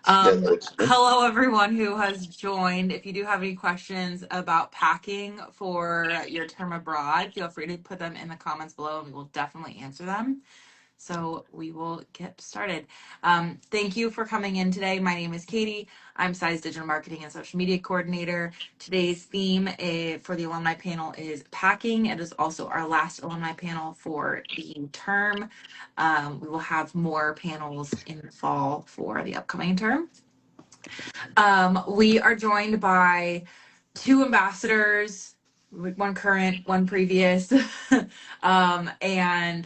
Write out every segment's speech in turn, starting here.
Yeah, Hello, everyone who has joined. If you do have any questions about packing for your term abroad, feel free to put them in the comments below and we will definitely answer them. So we will get started. Thank you for coming in today. My name is Katie. I'm SAI's Digital Marketing and Social Media Coordinator. Today's theme for the alumni panel is packing. It is also our last alumni panel for the term. We will have more panels in the fall for the upcoming term. We are joined by two ambassadors, one current, one previous, and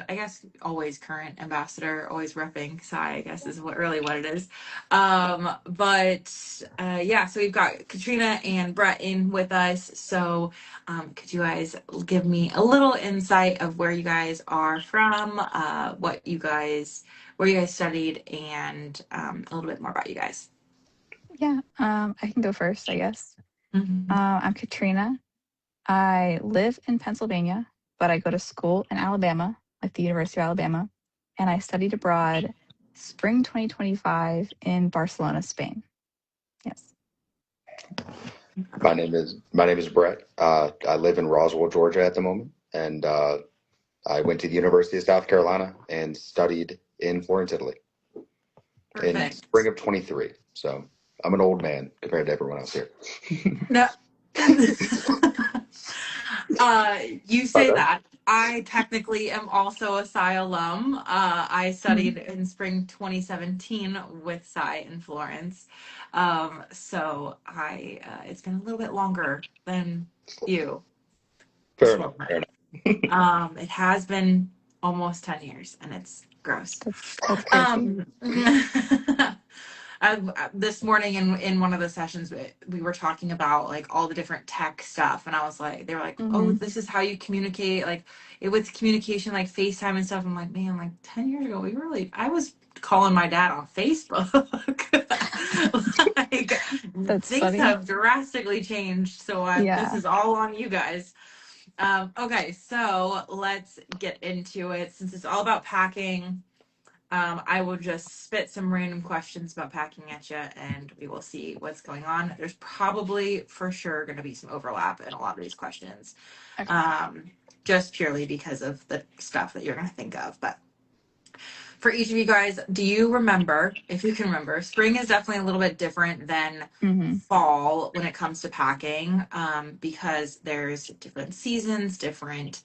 I guess always current ambassador, always repping SAI, I guess is what it is. Yeah, so we've got Katrina and Brett in with us. So could you guys give me a little insight of where you guys are from, where you guys studied, and a little bit more about you guys? Yeah, I can go first, I guess. Mhm. I'm Katrina. I live in Pennsylvania, but I go to school in Alabama, like the University of Alabama, and I studied abroad spring 2025 in Barcelona, Spain. Yes. my name is Brett. I live in Roswell, Georgia at the moment, and I went to the University of South Carolina and studied in Florence, Italy, in Perfect. spring of 23. So I'm an old man compared to everyone else here. No. You say Okay. that. I technically am also a SAI alum. I studied in spring 2017 with SAI in Florence. So it's been a little bit longer than you. Fair enough. Fair enough. It has been almost 10 years and it's gross. That's crazy. Um, this morning in one of the sessions, we were talking about like all the different tech stuff, and I was like, they were like, oh, hmm this is how you communicate, like it was communication, like FaceTime and stuff. I'm like, man, like 10 years ago, I was calling my dad on Facebook. Like That's things funny. have drastically changed, so this Yeah. is all on you guys. Okay, so let's get into it. Since it's all about packing, I will just spit some random questions about packing at you and we will see what's going on. There's probably for sure going to be some overlap in a lot of these questions, Okay. just purely because of the stuff that you're going to think of. But for each of you guys, do you remember, if you can remember, spring is definitely a little bit different than hmm fall when it comes to packing, because there's different seasons, different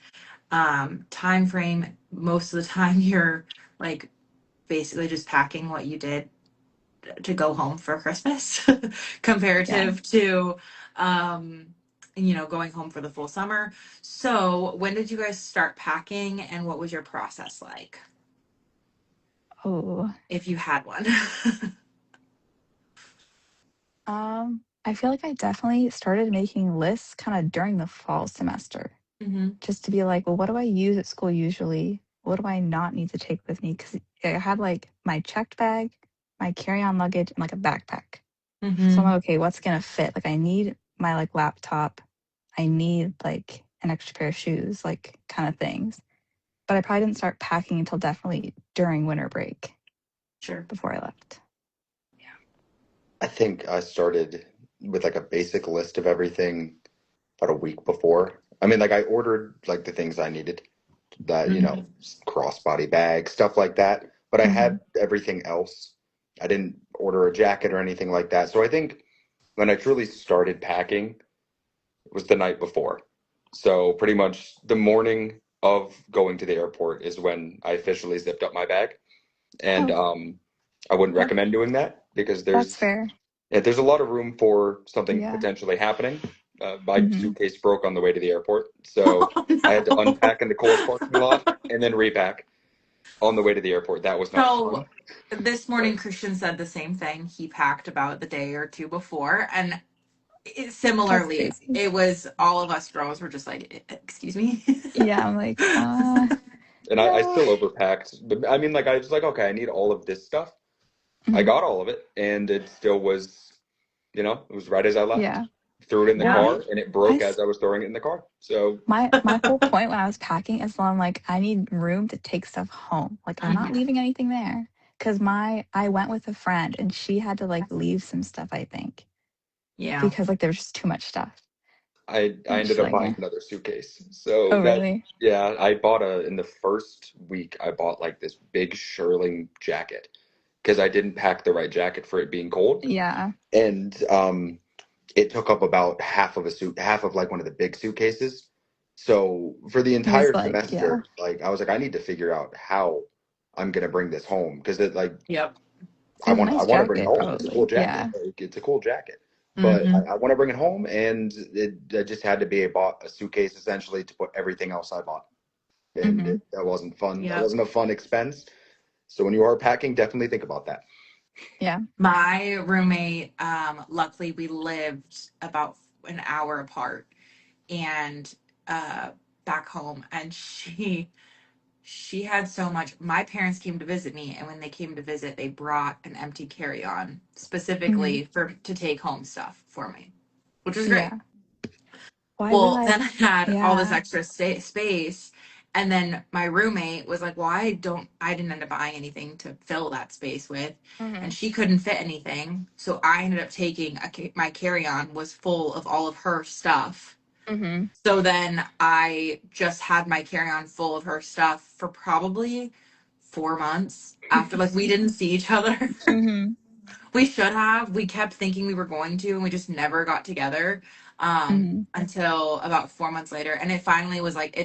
time frame. Most of the time you're like basically just packing what you did to go home for Christmas Yeah. comparative to going home for the full summer. So when did you guys start packing and what was your process like, Oh. if you had one? I feel like I definitely started making lists kind of during the fall semester, Hmm. just to be like, well, what do I use at school usually? What do I not need to take with me? Because I had like my checked bag, my carry-on luggage, and like a backpack. So I'm Hmm. like, okay, what's gonna fit? Like I need my like laptop, I need like an extra pair of shoes, like kind of things. But I probably didn't start packing until definitely during winter break Sure. before I left. I think I started with like a basic list of everything about a week before. I mean, like I ordered like the things I needed, that, Hmm. crossbody bag, stuff like that. But I hmm had everything else. I didn't order a jacket or anything like that. So I think when I truly started packing, it was the night before. So pretty much the morning of going to the airport is when I officially zipped up my bag. And Oh, I wouldn't that recommend doing that because that's fair. there's a lot of room for something Yeah. potentially happening. My hmm suitcase broke on the way to the airport, so Oh I had to no. unpack in the Kohl's parking lot and then repack on the way to the airport. That was not So fun. this morning But Christian said the same thing. He packed about the day or two before, and That's similarly, crazy. it was all of us girls were just like, excuse me. Yeah, I'm like, and I no. still overpacked. But I mean, like I was like, okay, I need all of this stuff. I Mhm. got all of it, and it still was, it was right as I left. Yeah. Threw it in the Yeah. My car, and it I broke s- as I was throwing it in the car. So my whole point when I was packing is that I'm like, I need room to take stuff home. Like I'm not Mhm. leaving anything there. because I went with a friend and she had to like leave some stuff, I think, Yeah. because like there was just too much stuff. I And ended she's up like, buying eh. another suitcase. So Oh, that, really? yeah, I bought in the first week, I bought like this big shearling jacket because I didn't pack the right jacket for it being cold. Yeah. And it took up about half of like one of the big suitcases. So for the It was entire like, yeah. semester, like I was like, I need to figure out how I'm gonna bring this home because it like Yep. It was a I nice want to bring it jacket, home. It's a cool probably. jacket. Yeah. Like, it's a cool jacket, but Mm-hmm. I want to bring it home, and I just had to be bought a suitcase essentially to put everything else I bought, and Hmm. that wasn't fun. That Yep. wasn't a fun expense. So when you are packing, definitely think about that. Yeah. My roommate, luckily we lived about an hour apart and back home, and she had so much. My parents came to visit me, and when they came to visit, they brought an empty carry-on Hmm. specifically for to take home stuff for me, which was great. Yeah. Well, I Well, realized, then I had all this yeah. extra space, and then my roommate was like, "Well, I didn't end up buying anything to fill that space with," and Hmm. she couldn't fit anything, so I ended up taking my carry-on was full of all of her stuff. Hmm. So then I just had my carry-on full of her stuff for probably 4 months after like we didn't see each other. Hmm. We should have. We kept thinking we were going to, and we just never got together Hmm. until about 4 months later. And it finally was like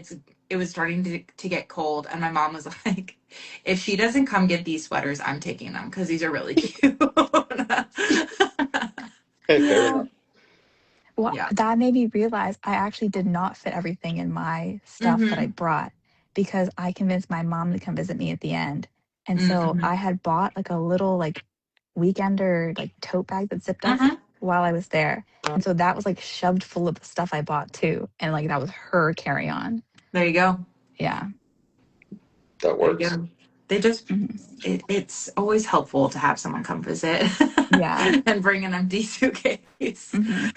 it was starting to get cold, and my mom was like, "If she doesn't come get these sweaters, I'm taking them because these are really cute." Fair Yeah. enough. Well, Yeah. that made me realize I actually did not fit everything in my stuff that I Mm-hmm. brought because I convinced my mom to come visit me at the end. And so Mm-hmm. I had bought like a little like weekender like tote bag that zipped up Mm-hmm. while I was there. And so that was like shoved full of the stuff I bought too. And like that was her carry on. There you go. Yeah. That There you works. go. They just Hmm. it's always helpful to have someone come visit Yeah. and bring an empty suitcase. Hmm.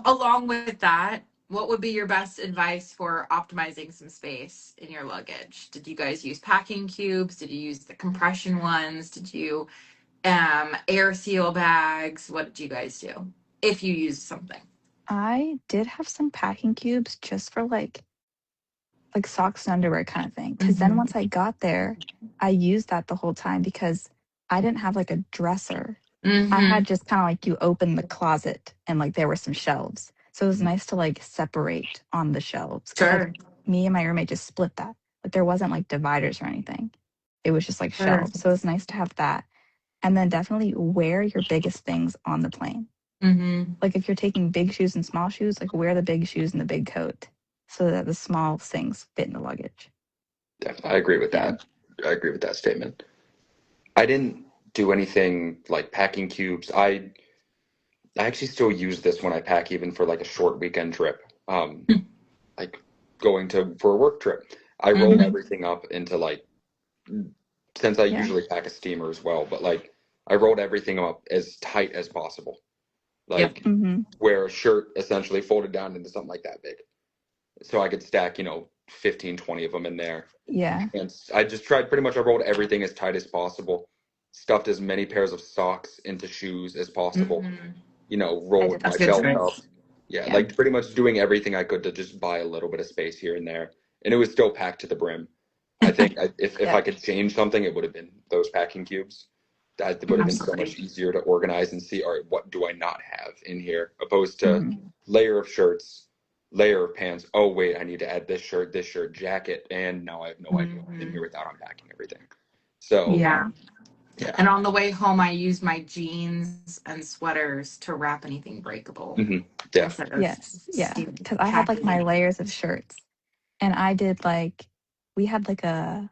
Along with that, what would be your best advice for optimizing some space in your luggage? Did you guys use packing cubes? Did you use the compression ones? Did you air seal bags? What did you guys do if you used something? I did have some packing cubes just for like socks and underwear kind of thing. Because then Mm-hmm. once I got there, I used that the whole time because I didn't have like a dresser. I Mm-hmm. had just kind of like you open the closet and like there were some shelves. So it was nice to like separate on the shelves because like Sure. me and my roommate just split that. Like there wasn't like dividers or anything. It was just like Sure. shelves. So it was nice to have that. And then definitely wear your biggest things on the plane. Mm-hmm. Like if you're taking big shoes and small shoes, like wear the big shoes and the big coat so that the small things fit in the luggage. Definitely, I agree with Yeah. that. I agree with that statement. I didn't do anything like packing cubes. I actually still use this when I pack, even for like a short weekend trip. Like going to for a work trip. I roll Mm-hmm. everything up into like since I Yeah. usually pack a steamer as well, but like I rolled everything up as tight as possible. Yep. Like Hmm. wear a shirt essentially folded down into something like that big. So I could stack, 15, 20 of them in there. Yeah. And I just tried pretty much I rolled everything as tight as possible, stuffed as many pairs of socks into shoes as possible, Mm-hmm. I did rolled the my That's good same. belt up. choice. Yeah, Yeah. like pretty much doing everything I could to just buy a little bit of space here and there. And it was still packed to the brim. I think if I Yep. could change something, it would have been those packing cubes. That would have been so Absolutely. much easier to organize and see, all right, what do I not have in here? Opposed to Hmm. layer of shirts, layer of pants. Oh, wait, I need to add this shirt, jacket, and now I have no idea what's in Mm-hmm. here without unpacking everything. So, Yeah. Yeah. yeah. And on the way home, I used my jeans and sweaters to wrap anything breakable Hmm. Yeah. instead of Yes. Yeah. Because I had like packing my it. layers of shirts and I did like, we had like a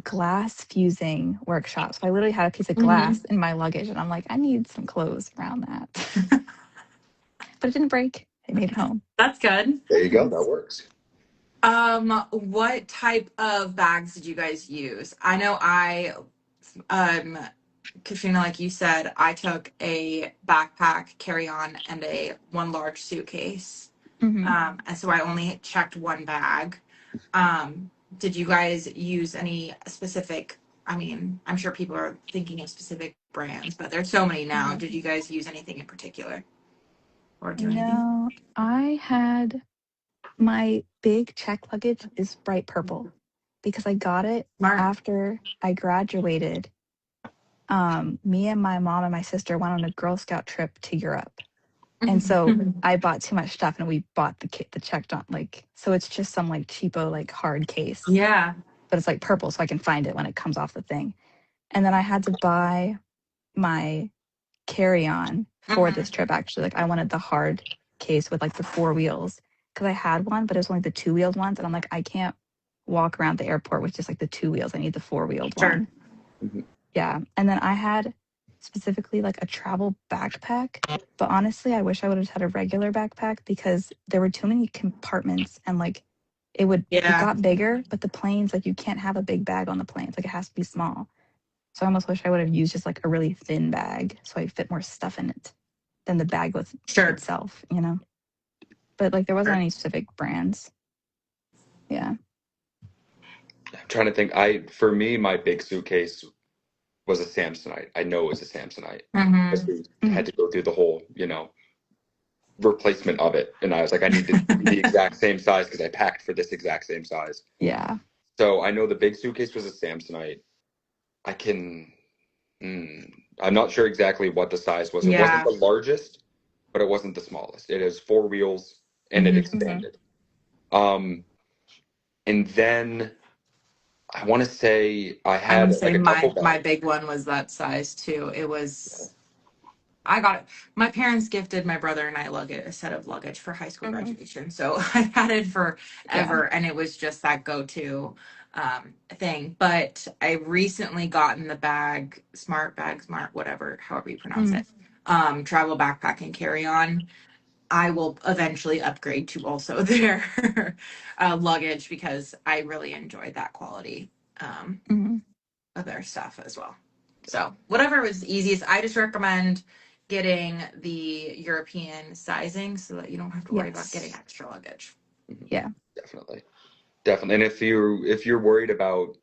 glass fusing workshop. So I literally had a piece of Hmm. glass in my luggage and I'm like, I need some clothes around that. But it didn't break. I made it home. That's good. There you go. That works. What type of bags did you guys use? I know um, Katrina, like you said, I took a backpack, carry-on, and a one large suitcase. Hmm. And so I only checked one bag. Um, did you guys use any specific I mean, I'm sure people are thinking of specific brands, but there's so many now. Mhm. Did you guys use anything in particular or do anything? No, I had my big check luggage is bright purple because I got it Smart. after I graduated. Me and my mom and my sister went on a Girl Scout trip to Europe. And so I bought too much stuff and we bought the checked on like so it's just some like cheapo like hard case, Yeah. but it's like purple so I can find it when it comes off the thing. And then I had to buy my carry-on for this trip actually. Like I wanted the hard case with like the four wheels because I had one, but it was only the two-wheeled ones. And I'm like, I can't walk around the airport with just like the two wheels. I need the four-wheeled Sure. one. Yeah. And then I had specifically like a travel backpack. But honestly, I wish I would have had a regular backpack because there were too many compartments and like it Yeah. got bigger, but the planes, like you can't have a big bag on the planes. Like it has to be small. So I almost wish I would have used just like a really thin bag so I fit more stuff in it than the bag with Sure. itself, you know? But like there wasn't any specific brands. Yeah. I'm trying to think. For me, my big suitcase was a Samsonite. I know it was a Samsonite because we Mhm. had to go through the whole, replacement of it. And I was like, I need to be the exact same size because I packed for this exact same size. Yeah. So I know the big suitcase was a Samsonite. I can, I'm not sure exactly what the size was. It wasn't Yeah. the largest, but it wasn't the smallest. It has four wheels and it Mhm. expanded. And then I want to say I I had would say like a duffel my bag. big one was that size too. It was I got it. My parents gifted my brother and I a set of luggage for high school Mhm. graduation. So I've had it Yeah. forever and it was just that go-to thing. But I recently gotten the smart, whatever, however you pronounce Mhm. it, travel backpack and carry-on. I will eventually upgrade to also their luggage because I really enjoyed that quality Mhm. of their stuff as well. So whatever was easiest, I just recommend getting the European sizing so that you don't have to worry about getting Yes. extra luggage. Yeah. Definitely. Definitely. And if you're worried about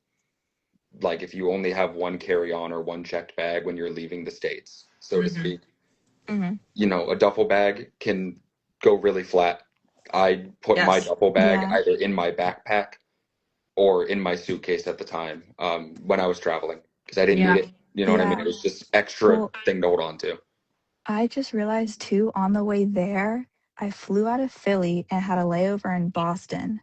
like if you only have one carry-on or one checked bag when you're leaving the States, so to Mm-hmm. speak, Mhm. a duffel bag can go really flat. I put my Yes. duffel bag Yeah. either in my backpack or in my suitcase at the time when I was traveling because I didn't need Yeah. it. You know what I mean? Yeah. It was just extra Well, thing to hold on to. I just realized too on the way there, I flew out of Philly and had a layover in Boston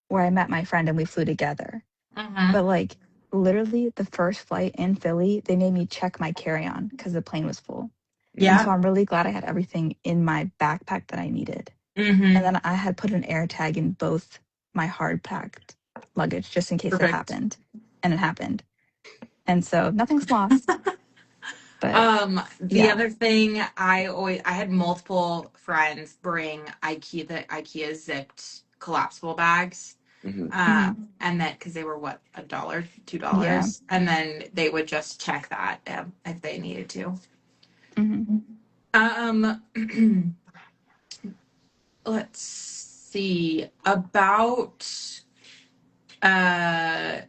where I met my friend and we flew together. Mm-hmm. But like literally the first flight in Philly, they made me check my carry-on because the plane was full. And Mm-hmm. so Yeah. I'm really glad I had everything in my backpack that I needed. And Mm-hmm. then I had put an air tag in both my hard packed luggage just in case it Perfect. happened. And it happened. And so nothing's lost. But The yeah. other thing I had multiple friends bring the IKEA zipped collapsible bags. Mm-hmm. Hmm. And then because they were what, $1, Yeah. $2, and then they would just check that if they needed to. Hmm. Um, let's see about uh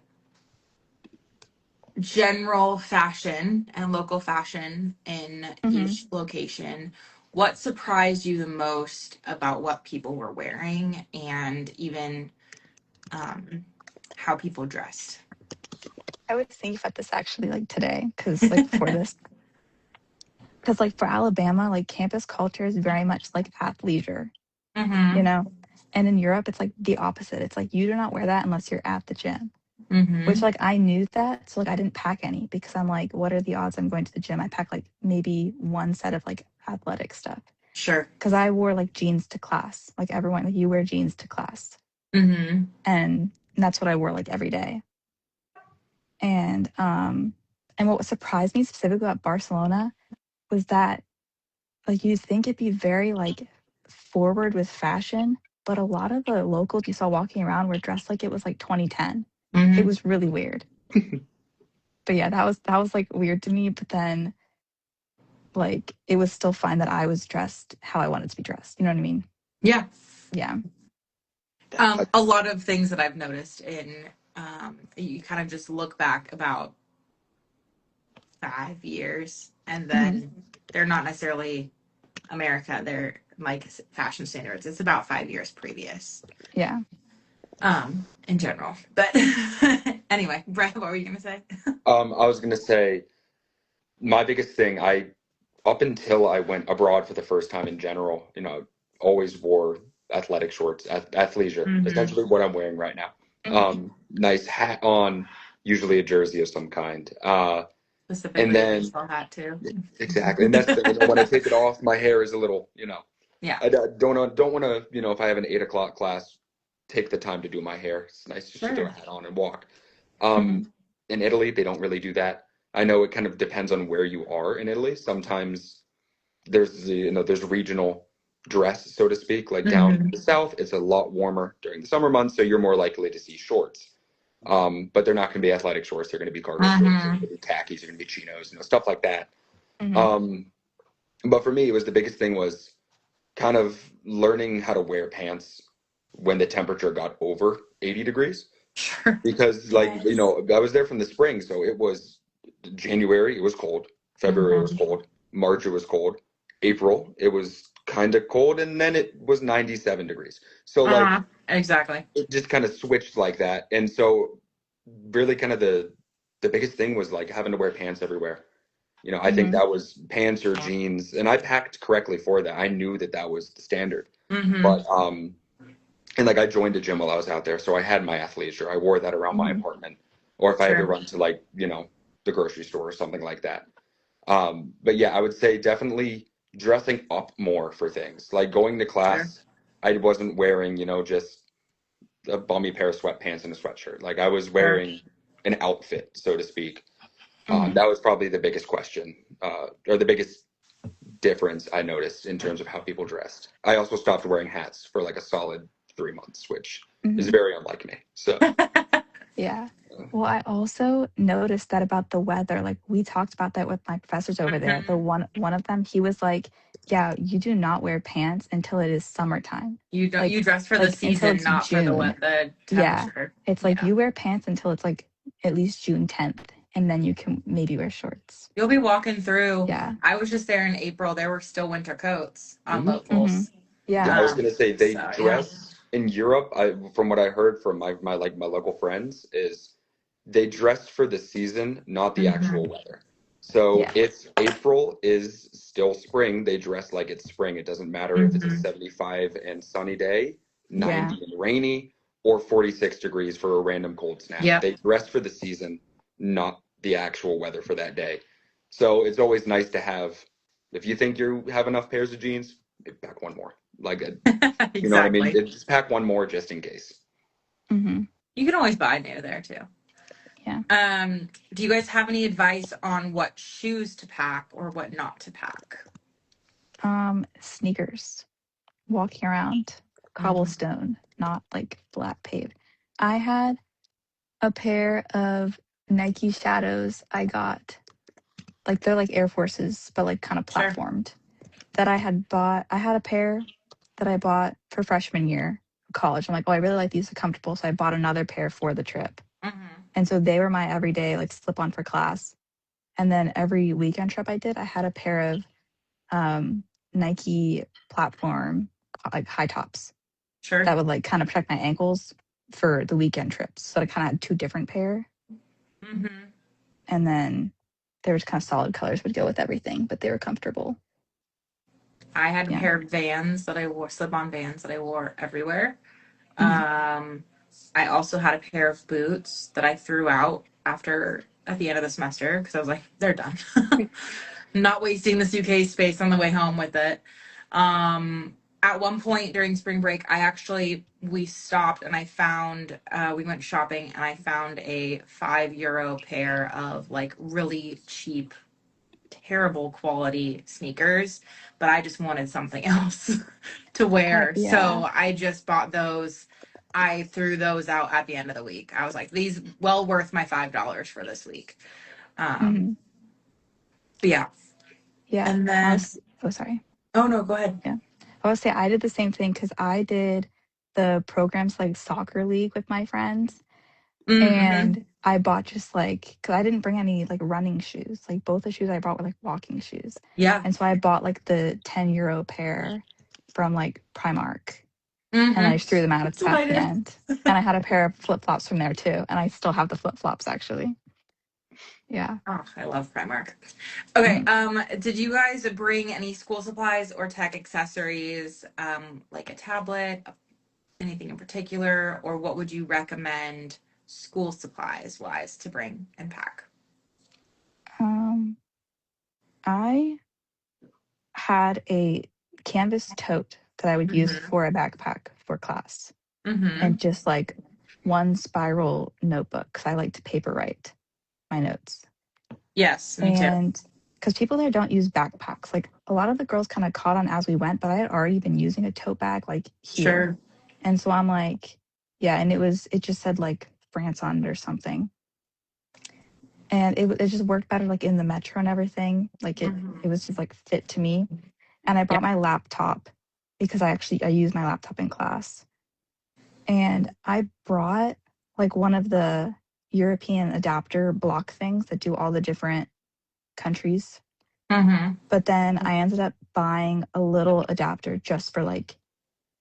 general fashion and local fashion in Hmm. each location. What surprised you the most about what people were wearing and even um, how people dressed? I was thinking about this actually like today because like before this, because like for Alabama, like campus culture is very much like athleisure, you Mm-hmm. know? And in Europe, it's like the opposite. It's like you do not wear that unless you're at the gym, which Mm-hmm. like I knew that. So like I didn't pack any because I'm like, what are the odds I'm going to the gym? I pack like maybe one set of like athletic stuff Sure. because I wore like jeans to class. Like everyone, like you wear jeans to class. Mm-hmm. And that's what I wore like every day. And what surprised me specifically about Barcelona was that like you'd think it'd be very like forward with fashion, but a lot of the locals you saw walking around were dressed like it was like 2010. It Mm-hmm. was really weird. But yeah, that was like weird to me, but then like it was still fine that I was dressed how I wanted to be dressed. You know what I mean? Yeah. Yeah. I, A lot of things that I've noticed in you kind of just look back about 5 years, and Mhm. then they're not necessarily America. They're like fashion standards. It's about 5 years previous. Yeah. In general. But anyway, Brett, what were you gonna say? I was gonna say my biggest thing, up until I went abroad for the first time in general, always wore athletic shorts, athleisure, Mm-hmm. essentially what I'm wearing right now. Nice hat on, usually a jersey of some kind. And Specifically a then baseball hat too. exactly, and that's the thing. When I take it off, my hair is a little, Yeah. I don't want to, if I have an 8 o'clock class, take the time to do my hair. It's nice just to throw a Sure. hat on and walk. Mhm. In Italy, they don't really do that. I know it kind of depends on where you are in Italy. Sometimes there's regional dress, so to speak. Like down in Mhm. the south, it's a lot warmer during the summer months, so you're more likely to see shorts. But they're not going to be athletic shorts. They're going to be cargo shorts. They're going to be khakis. They're going to be chinos, stuff like that. Mhm. But for me, it was the biggest thing was kind of learning how to wear pants when the temperature got over 80 degrees. Sure. Because, Yes. I was there from the spring, so it was January, it was cold. February, it was Mhm. cold. March, it was cold. April, it was kind of cold, and then it was 97 degrees. So, Exactly. it just kind of switched like that. And so, really, kind of the biggest thing was like having to wear pants everywhere. I think Mhm. that was pants or jeans, and I packed correctly for that. I knew that that was the standard. Mhm. But and I joined a gym while I was out there, so I had my athleisure. I wore that around my Mhm. apartment, or if I had to Sure. run to the grocery store or something like that. But yeah, I would say definitely dressing up more for things. Like going to Sure. class, I wasn't wearing, just a bummy pair of sweatpants and a sweatshirt. Like I was Sure. wearing an outfit, so to speak. Mhm. That was probably the biggest question, or the biggest difference I noticed in terms of how people dressed. I also stopped wearing hats for like a solid 3 months, which is Mhm. very unlike me. So, Yeah. Well, I also noticed that about the weather. Like we talked about that with my professors over there. The Mhm. one of them, he was like, "Yeah, you do not wear pants until it is summertime. You don't. You Like dress for the like until season, it's not for the June. what the Yeah. temperature. It's like Yeah. you wear pants until it's like at least June 10th, and then you can maybe wear shorts." You'll be walking through. Yeah. I was just there in April. There were still winter coats on mhm. Mhm. locals. Yeah, Yeah. I was gonna say they So yeah. dress in Europe. From what I heard from my local friends, is they dress for the season, not the actual Mhm. weather. So Yeah. if April is still spring, they dress like it's spring. It doesn't matter if it's a Mhm. 75 and sunny day, Yeah. 90 and rainy, or 46 degrees for a random cold snap. Yep. They dress for the season, not the actual weather for that day. So it's always nice to have, if you think you have enough pairs of jeans, pack one more. You know what I mean? Exactly. Just pack one more just in case. Mhm. You can always buy new there too. Yeah. Do you guys have any advice on what shoes to pack or what not to pack? Sneakers. Walking around Mhm. cobblestone, not like flat paved. I had a pair of Nike Shadows I got. Like they're like Air Forces, but like kind of Sure. platformed. That I had bought. I had a pair that I bought for freshman year of college. I'm like, oh, I really like these. They're comfortable. So I bought another pair for the trip. Mhm. And so they were my everyday like slip on for class. And then every weekend trip I did, I had a pair of um, Nike platform like high tops Sure. that would like kind of protect my ankles for the weekend trips. So I kind of had two different pair. Mhm. And then there was kind of solid colors would go with everything, but they were comfortable. I had a Yeah. pair of Vans that I wore, slip-on Vans that I wore everywhere. Mhm. Um, I also had a pair of boots that I threw out after at the end of the semester because I was like, they're done. Not wasting the suitcase space on the way home with it. At one point during spring break, we stopped and I found we went shopping and I found a €5 pair of like really cheap, terrible quality sneakers, but I just wanted something else to Heck wear. yeah. So I just bought those. I threw those out at the end of the week. I was like, these well worth my $5 for this week. Um, Mhm. but yeah. Yeah. And I then, was, oh, sorry. oh no, go ahead. Yeah. I would say I did the same thing because I did the programs like soccer league with my friends. Mm-hmm. And I bought just like, because I didn't bring any like running shoes. Like both the shoes I bought were like walking shoes. Yeah. And so I bought like the 10 euro pair from like Primark. And I Mm-hmm. just threw them out at the Delighted. end. And I had a pair of flip flops from there too. And I still have the flip flops actually. Yeah. Oh, I love Primark. Okay. Mhm. Did you guys bring any school supplies or tech accessories, like a tablet, anything in particular, or what would you recommend school supplies wise to bring and pack? Um, I had a canvas tote that I would use Mm-hmm. for a backpack for class Mm-hmm. and just like one spiral notebook because I like to paper write my notes. Yes, me too. And because people there don't use backpacks, like a lot of the girls kind of caught on as we went, but I had already been using a tote bag like here. Sure. And so I'm like, yeah, and it just said like France on it or something. And it just worked better like in the metro and everything. Like it Mm-hmm. was just like fit to me. And I Yeah. brought my laptop because I use my laptop in class. And I brought like one of the European adapter block things that do all the different countries. Mm-hmm. But then I ended up buying a little adapter just for like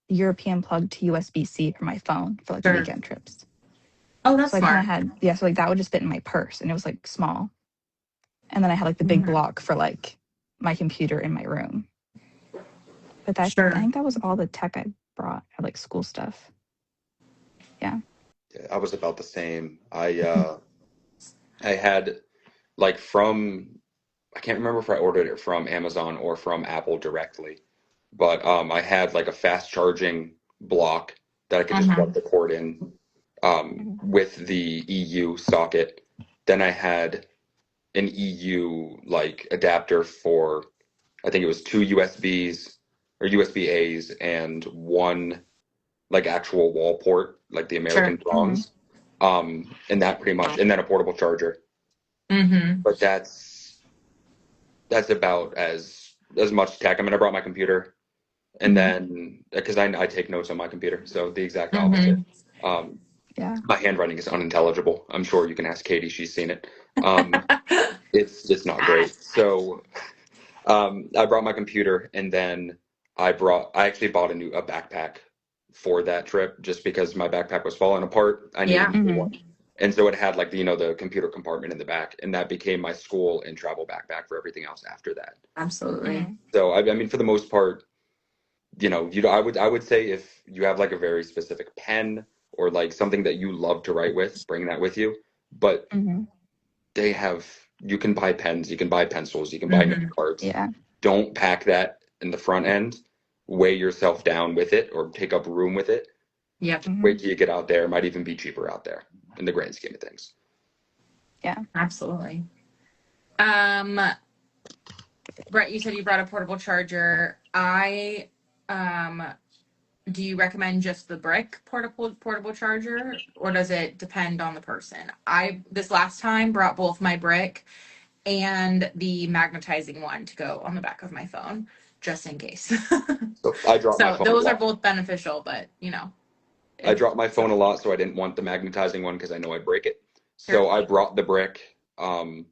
European plug to USB-C for my phone for like the Sure. weekend trips. Oh, that's So I kind of smart. had, yeah, so like that would just fit in my purse and it was like small. And then I had like the big Mm-hmm. block for like my computer in my room. But I Sure. think that was all the tech I brought, or like school stuff. Yeah. Yeah, I was about the same. I had like from I can't remember if I ordered it from Amazon or from Apple directly, but I had like a fast charging block that I could just plug Mm-hmm. the cord in with the EU socket. Then I had an EU like adapter for I think it was two USBs or USB A's and one like actual wall port, like the American Sure. Mm-hmm. prongs. And that pretty much, and then a portable charger. Mm-hmm. But that's about as much tech. I mean, I brought my computer, and Mm-hmm. then because I take notes on my computer, so the exact opposite. Mm-hmm. Um, Yeah. my handwriting is unintelligible. I'm sure you can ask Katie; she's seen it. Um, it's not great. So I brought my computer, and then I actually bought a backpack for that trip just because my backpack was falling apart. I needed Yeah. a new Mm-hmm. one. And so it had like the computer compartment in the back, and that became my school and travel backpack for everything else after that. Absolutely. Mm-hmm. So I mean, for the most part, I would say if you have like a very specific pen or like something that you love to write with, bring that with you. But Mm-hmm. you can buy pens, you can buy pencils, you can buy note Mm-hmm. cards. Yeah. Don't pack that in the front end. Weigh yourself down with it or take up room with it. Yep. Mm-hmm. Wait till you get out there. It might even be cheaper out there in the grand scheme of things. Yeah. Absolutely. Um, Brett, you said you brought a portable charger. Um, do you recommend just the brick portable charger, or does it depend on the person? I this last time brought both my brick and the magnetizing one to go on the back of my phone, just in case. So I drop my So phone a those are lot. both beneficial, but I if dropped my phone so, a lot, so I didn't want the magnetizing one because I know I'd break it. sure. So I brought the brick, and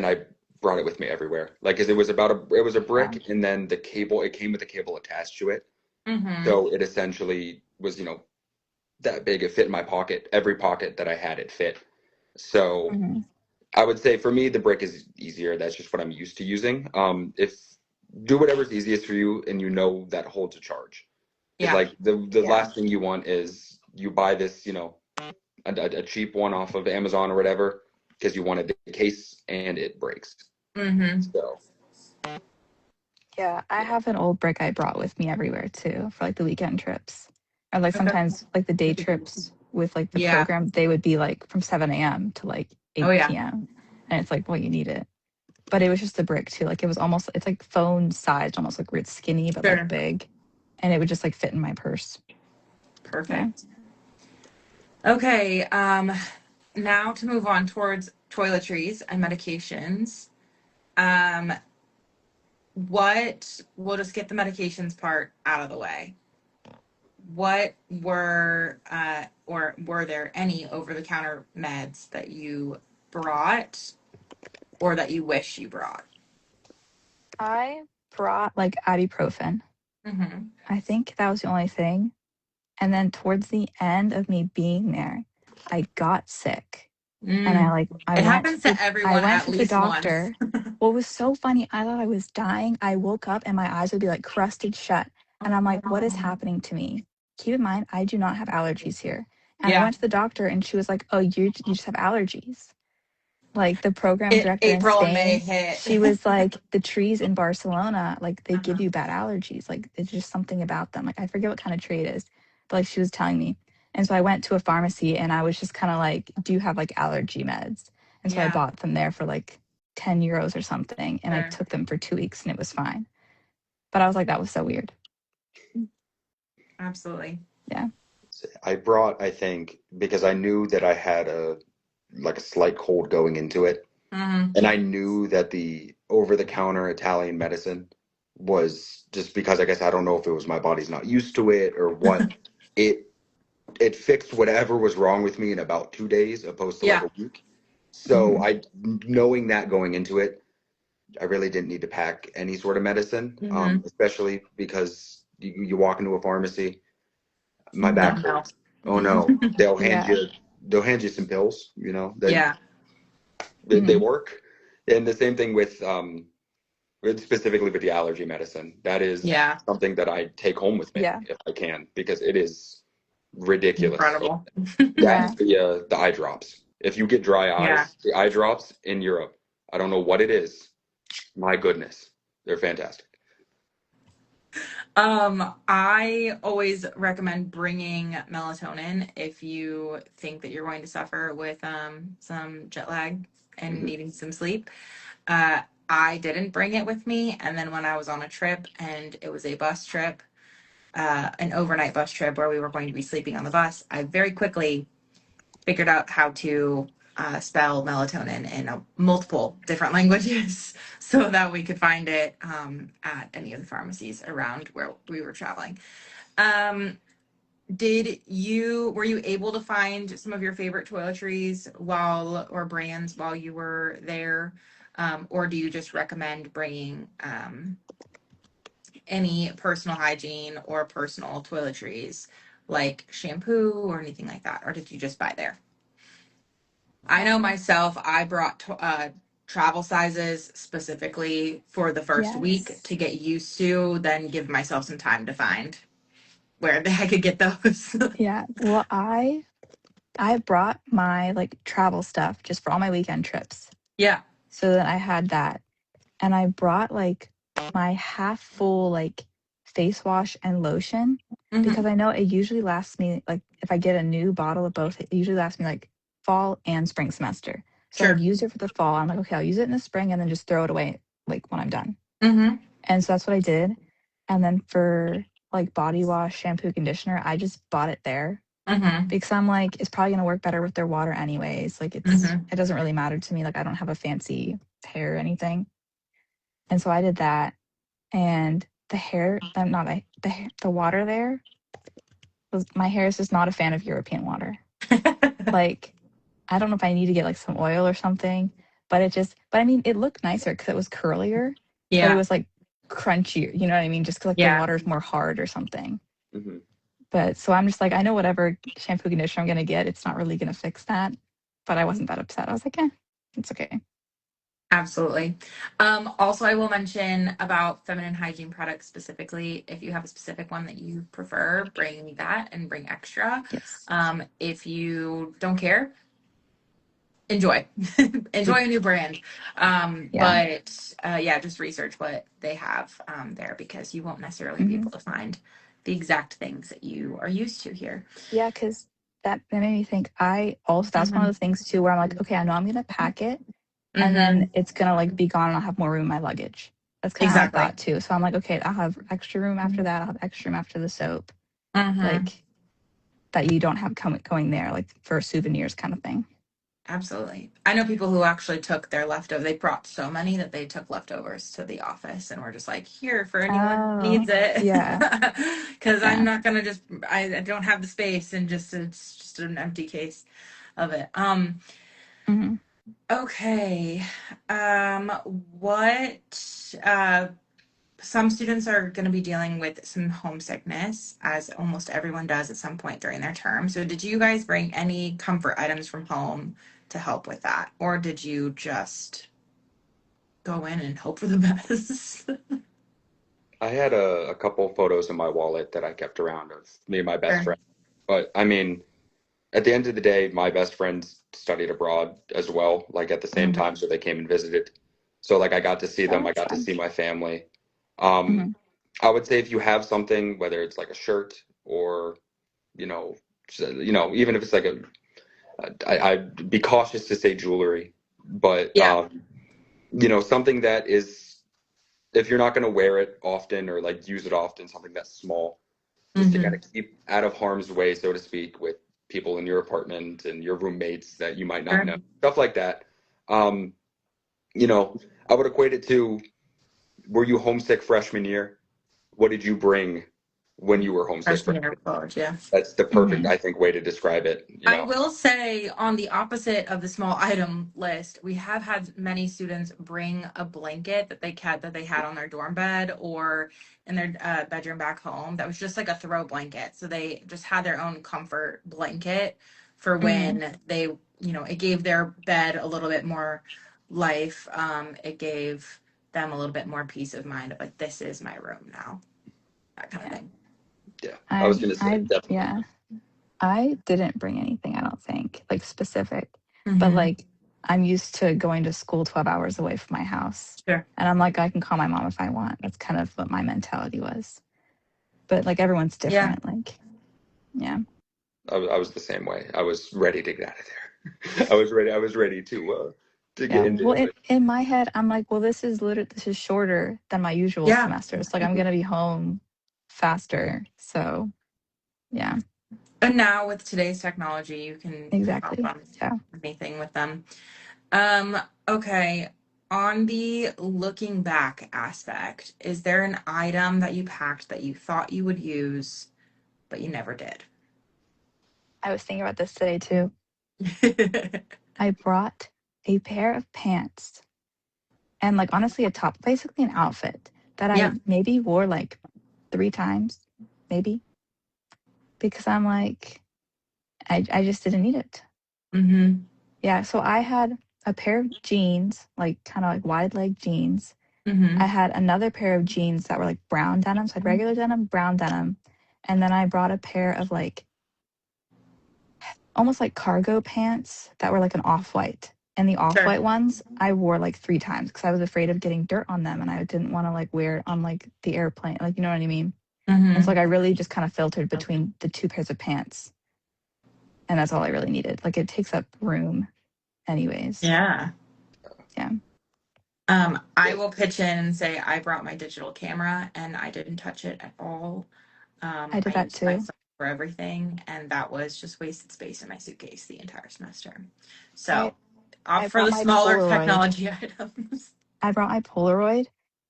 I brought it with me everywhere. Like, 'cause it was a Yeah. brick, and then the cable. It came with a cable attached to it, Mm-hmm. so it essentially was that big. It fit in my pocket. Every pocket that I had, it fit. So Mm-hmm. I would say for me, the brick is easier. That's just what I'm used to using. If do whatever's easiest for you, and you know that holds a charge. Because Yeah. like the Yeah. last thing you want is you buy this, a cheap one off of Amazon or whatever, because you wanted the case and it breaks. Mm-hmm. So Yeah. I yeah, have an old brick I brought with me everywhere too for like the weekend trips. Or like Okay. sometimes like the day trips with like the Yeah. program, they would be like from 7 a.m. to like Oh 8 yeah. p.m. And it's like, well, you need it. But it was just a brick too. Like it's like phone sized, almost like where it's skinny but like Sure. big. And it would just like fit in my purse. Yeah. Perfect. Okay. Now to move on towards toiletries and medications. Um, we'll just get the medications part out of the way. what were or were there any over-the-counter meds that you brought or that you wish you brought? I brought like ibuprofen. Mm-hmm. I think that was the only thing. And then towards the end of me being there, I got sick. And Mm. It happens to I everyone went at to the least once. doctor. What was so funny, I thought I was dying. I woke up and my eyes would be like crusted shut. And Oh I'm like, what is no. happening to me? Keep in mind, I do not have allergies here. And I Yeah. went to the doctor and she was like, oh, you just have allergies. Like the program director in April and May Spain, hit. she was like, the trees in Barcelona, like they give you bad allergies. Like it's just something about them. Like I forget what kind of tree it is, but like she was telling me. And so I went to a pharmacy and I was just kind of like, do you have like allergy meds? And so I Yeah, bought them there for like 10 euros or something. And I sure. took them for 2 weeks and it was fine. But I was like, that was so weird. Absolutely. Yeah. I brought, I think, because I knew that I had a slight cold going into it, Mm-hmm. and I knew that the over-the-counter Italian medicine was just because I guess I don't know if it was my body's not used to it or what. It it fixed whatever was wrong with me in about 2 days, opposed to like Yeah. a week. So Hmm. I, knowing that going into it, I really didn't need to pack any sort of medicine, Mm-hmm. especially because you walk into a pharmacy, my Oh back no. hurts. Oh no, Yeah. they'll hand you some pills, that Yeah. they Hmm. work. And the same thing specifically with the allergy medicine. That is Yeah. something that I take home with me Yeah. if I can, because it is ridiculous. Incredible. That Yeah. and the eye drops. If you get dry Yeah. eyes, the eye drops in Europe, I don't know what it is. My goodness, they're fantastic. I always recommend bringing melatonin if you think that you're going to suffer with some jet lag and Hmm. needing some sleep. Uh, I didn't bring it with me, and then when I was on a trip and it was a bus trip, an overnight bus trip where we were going to be sleeping on the bus, I very quickly figured out how to spell melatonin in multiple different languages so that we could find it at any of the pharmacies around where we were traveling. Um, were you able to find some of your favorite toiletries or brands while you were there? Or do you just recommend bringing any personal hygiene or personal toiletries like shampoo or anything like that? Or did you just buy there? I know myself, I brought travel sizes specifically for the first week Yes. to get used to, then give myself some time to find where I could get those. Yeah. Well, I brought my like travel stuff just for all my weekend trips. Yeah. So that I had that. And I brought like my half full like face wash and lotion Hmm. because I know it usually lasts me like if I get a new bottle of both, it usually lasts me like fall and spring semester. So I've Sure. used it for the fall. I'm like, okay, I'll use it in the spring and then just throw it away like when I'm done. Hmm. And so that's what I did. And then for like body wash, shampoo, conditioner, I just bought it there Hmm. because I'm like, it's probably gonna work better with their water anyways. Like Hmm. it doesn't really matter to me. Like I don't have a fancy hair or anything. And so I did that. And the hair, not the water there was my hair is just not a fan of European water. Like I don't know if I need to get like some oil or something, but but I mean, it looked nicer because it was curlier, but it Yeah. was like crunchier. You know what I mean? Just because like the Yeah. water is more hard or something. Hmm. But so I'm just like, I know whatever shampoo conditioner I'm gonna get, it's not really gonna fix that. But I wasn't that upset. I was like, it's okay. Absolutely. Also, I will mention about feminine hygiene products specifically. If you have a specific one that you prefer, bring that and bring extra. Yes. If you don't care, enjoy. Enjoy a new brand. Yeah. But yeah, just research what they have there because you won't necessarily be Hmm. able to find the exact things that you are used to here. Yeah, because that made me think. That's one of Hmm. the things too where I'm like, okay, I know I'm gonna pack it, and then Hmm. it's gonna like be gone, and I'll have more room in my luggage. That's kind of how I Exactly. thought too. So I'm like, okay, I'll have extra room after that. I'll have extra room after the soap, Hmm. like that you don't have going there, like for souvenirs kind of thing. Absolutely. I know people who actually took their leftover. They brought so many that they took leftovers to the office and were just like, here for anyone who Oh, needs it. yeah, Because I'm yeah. not gonna just. I don't have the space and just it's just an empty case of it. Hmm. Okay. What some students are going to be dealing with some homesickness, as almost everyone does at some point during their term. So, did you guys bring any comfort items from home to help with that? Or did you just go in and hope for the best? I had a couple photos in my wallet that I kept around of me and my best Sure. friend. But I mean, at the end of the day, my best friends studied abroad as well, like at the same Mhm. time, so they came and visited. So like I got to see Oh, them, I that's got to fun. see my family. Um, Hmm. I would say if you have something, whether it's like a shirt or even if it's like I'd be cautious to say jewelry, but Yeah. something that is, if you're not going to wear it often or like use it often, something that's small, just to kind Hmm. of keep out of harm's way, so to speak, with people in your apartment and your roommates that you might not Sure. know, stuff like that. Um, you know, I would equate it to, were you homesick freshman year? What did you bring when you were homesick Freshman freshman year year? of college, yeah. That's the perfect, Hmm. I think, way to describe it. I will say, on the opposite of the small item list, we have had many students bring a blanket that they had on their dorm bed or in their bedroom back home. That was just like a throw blanket, so they just had their own comfort blanket for Hmm. when they, it gave their bed a little bit more life. It gave them a little bit more peace of mind of like, this is my room now, that kind of Yeah. thing. Yeah, I was I, going to say I, definitely. yeah. I didn't bring anything, I don't think, like specific, but Mm-hmm. like I'm used to going to school 12 hours away from my house. Sure. And I'm like, I can call my mom if I want. That's kind of what my mentality was. But like everyone's Yeah. different. Like, yeah. I was the same way. I was ready to get out of there. I was ready. I was ready to get Yeah. into Well, it. in my head, I'm like, well, this is shorter than my usual Yeah. semester. It's like I'm gonna be home faster. So yeah, And now with today's technology, you can hop exactly. on Yeah. anything with them. Um, okay. On the looking back aspect, is there an item that you packed that you thought you would use, but you never did? I was thinking about this today too. I brought a pair of pants and like honestly a top, basically an outfit that Yeah. I maybe wore like 3 times, maybe, because I'm like, I just didn't need it. Mm-hmm. Yeah. So I had a pair of jeans, like kind of like wide leg jeans. I Mm-hmm. had another pair of jeans that were like brown denim. So I had regular denim, brown denim. And then I brought a pair of like almost like cargo pants that were like an off white. And the off Sure. white ones I wore like 3 times because I was afraid of getting dirt on them and I didn't want to like wear it on like the airplane. Like, you know what I mean? And so Mm-hmm. like I really just kind of filtered between the 2 pairs of pants. And that's all I really needed. Like it takes up room anyways. Yeah. Yeah. I Yeah, will pitch in and say I brought my digital camera and I didn't touch it at all. I did I that used my too. phone for everything, and that was just wasted space in my suitcase the entire semester. I So, opt I for brought the my smaller Polaroid. technology items. I brought my Polaroid,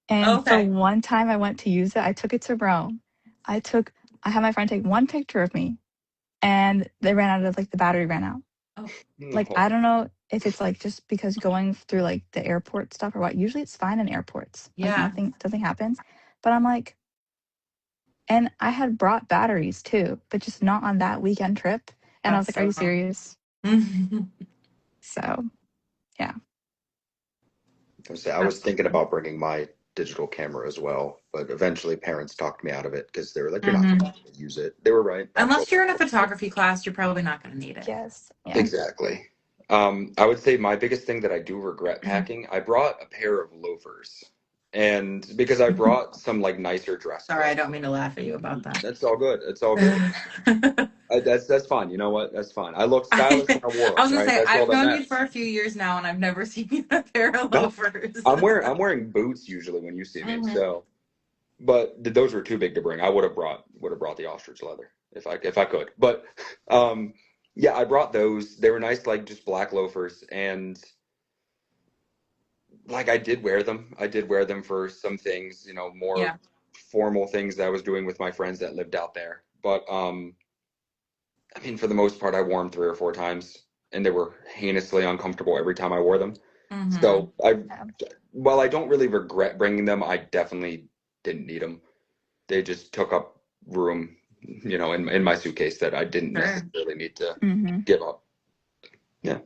and for Okay. one time I went to use it, I took it to Rome. I took I had my friend take one picture of me, and they ran out of like the battery ran out. Oh, Like no, I don't know if it's like just because going through like the airport stuff or what. Usually it's fine in airports. Like yeah. nothing happens. But I'm like, and I had brought batteries too, but just not on that weekend trip. And I was That's like, are so you fun. serious? So yeah. I was thinking Absolutely. about bringing my digital camera as well, but eventually parents talked me out of it because they were like, "You're not Hmm. going to use it." They were right. I told Unless you're in a them. photography class, you're probably not going to need it. Yes. Yeah. Exactly. I would say my biggest thing that I do regret packing, I brought a pair of loafers. And because I brought some like nicer dress Sorry, I clothes. don't mean to laugh at you about that. That's all good. It's all good. I That's fine. You know what? That's fine. I looked stylish was when I wore them, gonna right? say That's all I've that known you for matters. a few years now, and I've never seen you in a pair of No, loafers. I'm wearing boots usually when you see me. Hmm. So, but those were too big to bring. I would have brought the ostrich leather if I could. But um Yeah, I brought those. They were nice, like just black loafers, and like I did wear them. I did wear them for some things, more Yeah. formal things that I was doing with my friends that lived out there. But I mean, for the most part, I wore them 3 or 4 times, and they were heinously uncomfortable every time I wore them. Mm-hmm. So while I don't really regret bringing them, I definitely didn't need them. They just took up room, in my suitcase that I didn't Sure. necessarily need to Mm-hmm. give up. Yeah.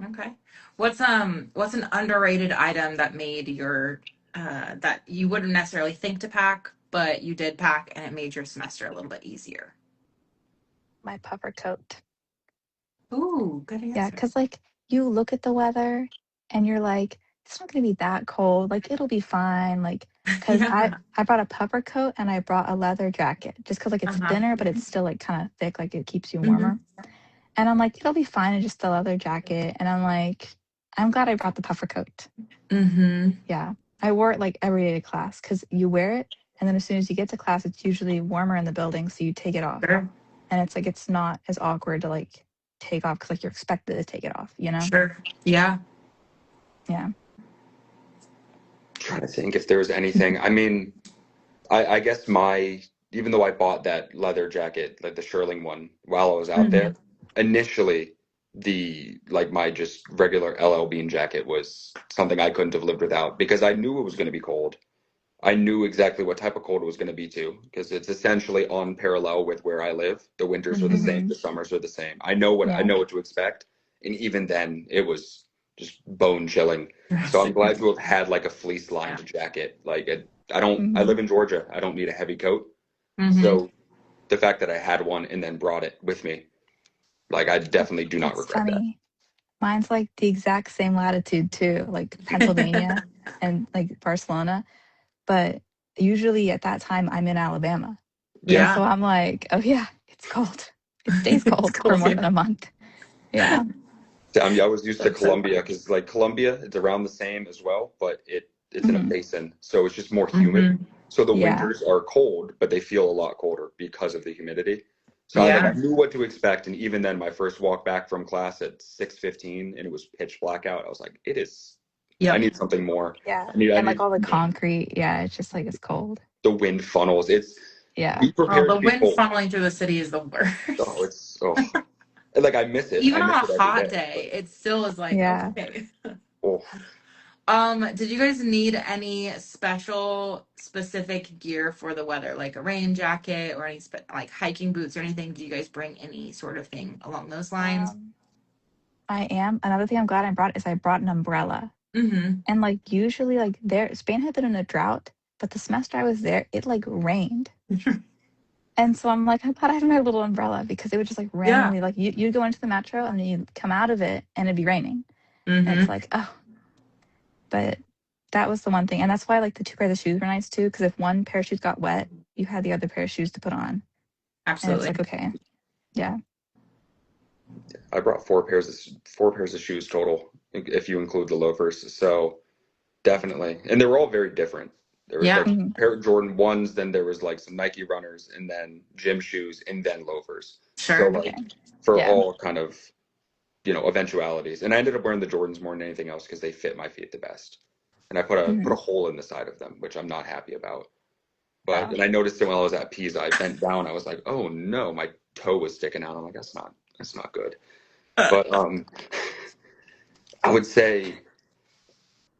Okay. What's an underrated item that made your that you wouldn't necessarily think to pack, but you did pack and it made your semester a little bit easier? My puffer coat. Ooh, good Yeah, answer. because like you look at the weather and you're like, it's not gonna be that cold. Like it'll be fine. Like, cause I Yeah. I brought a puffer coat and I brought a leather jacket just because like it's Uh-huh. thinner, but it's still like kind of thick. Like it keeps you Hmm. warmer. And I'm like, it'll be fine in just the leather jacket. And I'm like, I'm glad I brought the puffer coat. Mm-hmm. Yeah, I wore it like every day to class because you wear it, and then as soon as you get to class, it's usually warmer in the building, so you take it off, Sure. and it's like it's not as awkward to like take off because like you're expected to take it off, you know? Sure. Yeah. Yeah. Trying to think if there was anything. I mean, I guess even though I bought that leather jacket, like the Shirling one, while I was out Mm-hmm. there, initially my just regular LL Bean jacket was something I couldn't have lived without because I knew it was going to be cold. I knew exactly what type of cold it was going to be too, because it's essentially on parallel with where I live. The winters are the Mm-hmm. same, Mm-hmm. the summers are the same. I Yeah. know what to expect, and even then, it was just bone chilling. So I'm glad Yes. to have had like a fleece Yeah. lined jacket. I Mm-hmm. live in Georgia. I don't need a heavy coat. Mm-hmm. So the fact that I had one and then brought it with me, like I definitely do not It's regret that. funny. Mine's like the exact same latitude too, like Pennsylvania and like Barcelona, but usually at that time I'm in Alabama. And Yeah. so Yeah. I'm like, oh yeah, it's cold. It stays It's cold for cold more than here. a month. Yeah. I was used to That's so Colombia funny. because like Colombia, it's around the same as well, but it's in a Hmm. basin, so it's just more humid. Mm-hmm. So the Yeah. winters are cold, but they feel a lot colder because of the humidity. So I Yeah. knew what to expect, and even then, my first walk back from class at 6:15, and it was pitch black out. I was like, it is. I Yep. need something more. Yeah. I And like need all the concrete. Yeah. It's just like it's cold. the wind funnels. Yeah. Be Oh, prepared the to be wind cold. funneling through the city is the Oh, worst. like I miss it. Even I on miss a it every hot day. But day, it still is like, Yeah. okay. oh, Did you guys need any specific gear for the weather, like a rain jacket or any like hiking boots or anything? Do you guys bring any sort of thing along those lines? Um, I am. Another thing I'm glad I brought is I brought an umbrella. Mm-hmm. And like usually like there Spain had been in a drought, but the semester I was there, it like rained. And so I'm like, I'm glad I have my little umbrella because it would just like Yeah. randomly like you go into the metro and then you come out of it and it'd be raining. And it's Mm-hmm. like, oh, but that was the one thing. And that's why like the two pairs of shoes were nice too, because if one pair of shoes got wet, you had the other pair of shoes to put on. And it's Absolutely. like, okay, yeah. I brought four pairs of shoes total, if you include the loafers. So definitely, and they were all very different. There was Yeah. like Mhm. a pair of Jordan ones, then there was like some Nike runners, and then gym shoes, and then loafers. So Sure. Okay. like for Yeah. all kind of eventualities, and I ended up wearing the Jordans more than anything else because they fit my feet the best. And I put a Mhm. hole in the side of them, which I'm not happy about. But Oh. and I noticed it while I was at Pisa. I bent down. I was like, oh no, my toe was sticking out. I'm like, that's not good. But I would say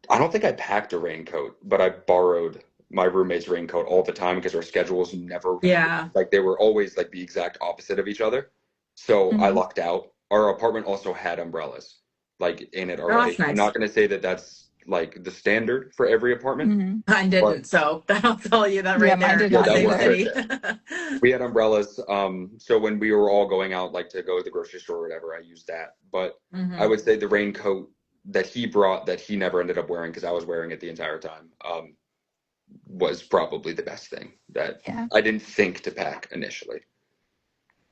I don't think I packed a raincoat, but I borrowed my roommate's raincoat all the time because our schedules never Yeah. like they were always like the exact opposite of each other. So I Mhm. lucked out. Our apartment also had umbrellas like in it Oh, that's already. I'm nice. not going to say that that's like the standard for every apartment, Mhm. Mine but didn't, so that'll tell you that Yeah, right mine there did in yeah, the not that same works either. right city. there. We had umbrellas. So when we were all going out, like to go to the grocery store or whatever, I used that. But I Hmm. would say the raincoat that he brought that he never ended up wearing because I was wearing it the entire time, was probably the best thing that Yeah. I didn't think to pack initially.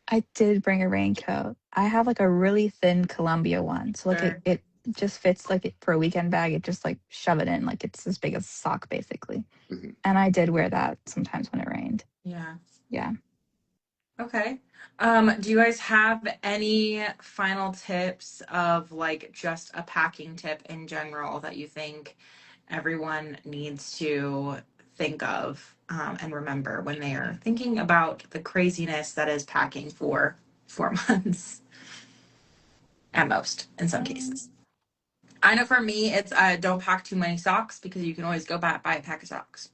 I did bring a raincoat. I have like a really thin Columbia one. So like Sure. it just fits like it, for a weekend bag, it just like shove it in like it's as big as a sock basically. Mhm. And I did wear that sometimes when it rained. Yeah. Yeah. Okay. Do you guys have any final tips of like just a packing tip in general that you think everyone needs to think of and remember when they are thinking about the craziness that is packing for 4 months at most in some cases? I know for me, it's don't pack too many socks because you can always go back buy a pack of socks.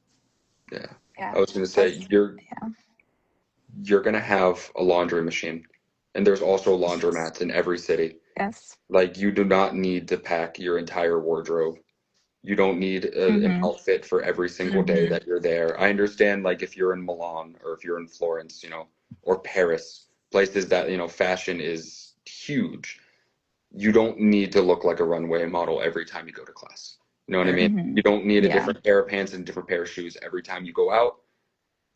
Yeah. Yeah. I was going to say That's, you're yeah. you're going to have a laundry machine, and there's also laundromats in every city. Yes. Like you do not need to pack your entire wardrobe. You don't need an Mm-hmm. outfit for every single day that you're there. I understand, like if you're in Milan or if you're in Florence, or Paris, places that, fashion is huge. You don't need to look like a runway model every time you go to class. You know what I Sure. mean? Mm-hmm. You don't need a Yeah. different pair of pants and a different pair of shoes every time you go out.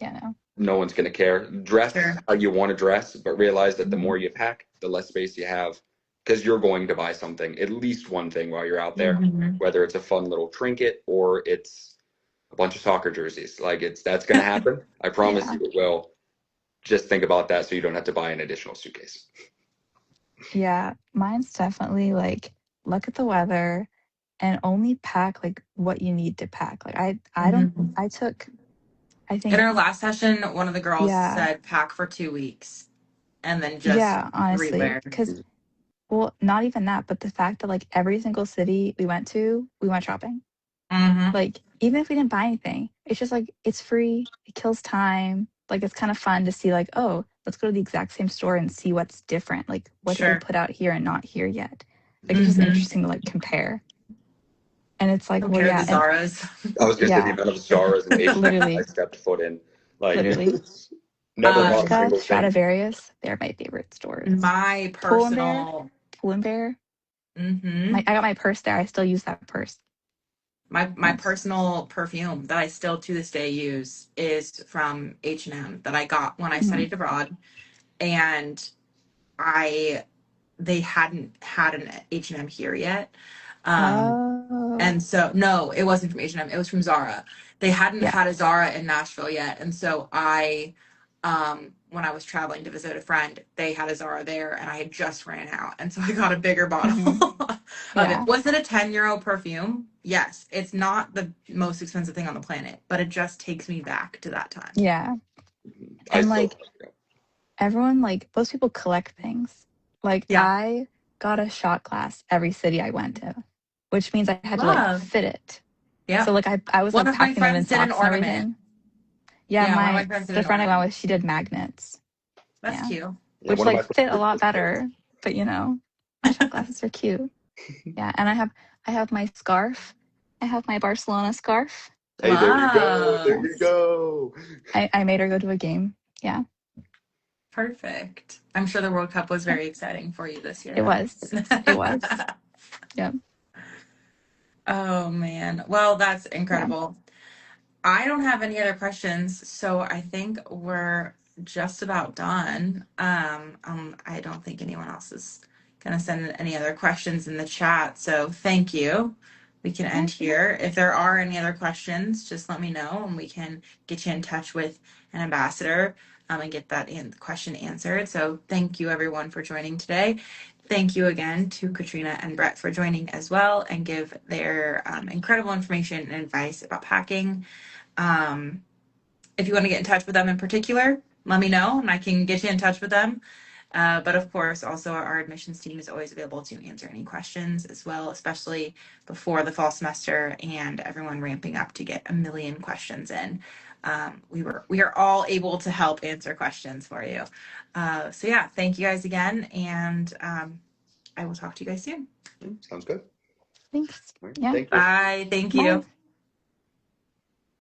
Yeah. No. No one's going to care. Dress Sure. how you want to dress, but realize that the Mm-hmm. more you pack, the less space you have because you're going to buy something, at least one thing while you're out there, Mhm. whether it's a fun little trinket or it's a bunch of soccer jerseys. Like that's going to happen. I promise Yeah. you it will. Just think about that so you don't have to buy an additional suitcase. Yeah. Mine's definitely like look at the weather and only pack like what you need to pack. Like I don't Mhm. I took I In think our last session, one of the girls yeah. said pack for 2 weeks and then just Yeah, honestly, rewear. because well, not even that, but the fact that like every single city we went to, we went shopping. Mm-hmm. Like even if we didn't buy anything, it's just like it's free, it kills time. Like it's kind of fun to see like, oh, let's go to the exact same store and see what's different. Like what did they Sure. put out here and not here yet? Like it's just Mm-hmm. interesting to like compare. And it's like, well, Compare the yeah, and Zaras. I was going to say the yeah, amount of Zara's and H&M I literally, stepped foot in. Like, literally. never bought a Bershka, Um, single thing. Stradivarius, they're my favorite stores. my Pull and Bear, personal, Pull and Bear. mm-hmm. I got my purse there. I still use that purse. My Yes. personal perfume that I still to this day use is from H&M that I got when I Mhm. studied abroad, and I they hadn't had an H&M here yet. Um, Oh, and so no, it wasn't from H&M, it was from Zara. They hadn't yeah. had a Zara in Nashville yet. And so I when I was traveling to visit a friend, they had a Zara there and I had just ran out. And so I got a bigger Hmm. bottle of it. Yeah. Was it a 10-euro perfume? Yes. It's not the most expensive thing on the planet, but it just takes me back to that time. Yeah. I And still, like everyone, like most people collect things. Like Yeah. I got a shot glass every city I went to, which means I had to like Love. fit it. So Yep. like I was One like of my packing them in friends did an socks and ornament. everything. Yeah, Yeah, one of my friends did the an friend I went ornament. with, she did magnets. That's Yeah. cute. yeah, Which one of my like friends fit a did lot crystals. better. But my shot glasses are cute. Yeah. And I have my scarf. I have my Barcelona scarf. Hey, there you go. There you Yes. go. I made her go to a game. Yeah. Perfect. I'm sure the World Cup was very exciting for you this year It was. It then. was. Yep. Oh man. Well, that's Yeah. incredible. I don't have any other questions, so I think we're just about done. I don't think anyone else is gonna send any other questions in the chat, so thank you. We can end Okay. here. If there are any other questions, just let me know and we can get you in touch with an ambassador and get that question answered. So thank you everyone for joining today. Thank you again to Katrina and Brett for joining as well and give their incredible information and advice about packing. Um, if you want to get in touch with them in particular, let me know and I can get you in touch with them. But of course, also our admissions team is always available to answer any questions as well, especially before the fall semester and everyone ramping up to get a million questions in. We are all able to help answer questions for you. So yeah, thank you guys again, and I will talk to you guys soon. Sounds good. Thanks. All right, Yeah. thank you. Bye. Thank you. Bye.